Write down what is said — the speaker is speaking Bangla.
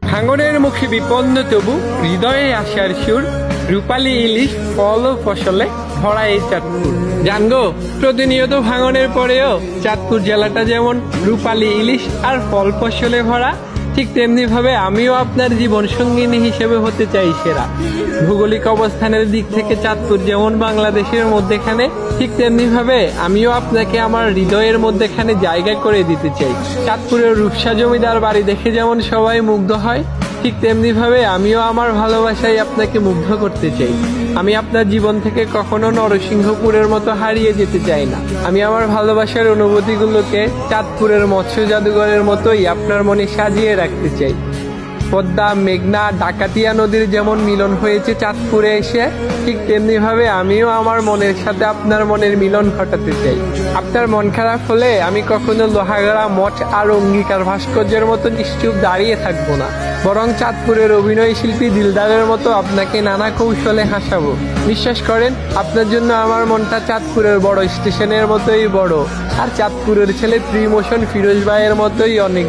ভাঙনের মুখে বিপন্ন তবু হৃদয়ে আসার সুর, রূপালী ইলিশ ফল ও ফসলে ভরা এই চাঁদপুর। জানগো, প্রতিনিয়ত ভাঙনের পরেও চাঁদপুর জেলাটা যেমন রূপালী ইলিশ আর ফল ফসলে ভরা, ঠিক তেমনি ভাবে আমিও আপনার জীবন সঙ্গিনী হিসেবে হতে চাই সেরা। ভৌগোলিক অবস্থানের দিক থেকে চাঁদপুর যেমন বাংলাদেশের মধ্যেখানে, ঠিক তেমনি ভাবে আমিও আপনাকে আমার হৃদয়ের মধ্যেখানে জায়গা করে দিতে চাই। চাঁদপুরের রূপসা জমিদার বাড়ি দেখে যেমন সবাই মুগ্ধ হয়, ঠিক তেমনি ভাবে আমিও আমার ভালোবাসায় আপনাকে মুগ্ধ করতে চাই। আমি আপনার জীবন থেকে কখনো নরসিংহপুরের মতো হারিয়ে যেতে চাই না। আমি আমার ভালোবাসার অনুভূতিগুলোকে চাঁদপুরের মৎস্য জাদুঘরের মতোই আপনার মনে সাজিয়ে রাখতে চাই। পদ্মা, মেঘনা, ডাকাতিয়া নদীর যেমন মিলন হয়েছে চাঁদপুরে এসে, ঠিক তেমনি ভাবে আমিও আমার মনের সাথে আপনার মনের মিলন ঘটাতে চাই। আপনার মন খারাপ হলে আমি কখনো লোহাগড়া মঠ আর অঙ্গীকার ভাস্কর্যের মতো নিশ্চুপ দাঁড়িয়ে থাকবো না, বরং চাঁদপুরের অভিনয় শিল্পী দিলদারের মতো আপনাকে নানা কৌশলে হাসাবো। বিশ্বাস করেন, আপনার জন্য আমার মনটা চাঁদপুরের বড় স্টেশনের মতোই বড়, আর চাঁদপুরের ছেলে প্রিমোশন ফিরোজ ভাইয়ের মতোই অনেক।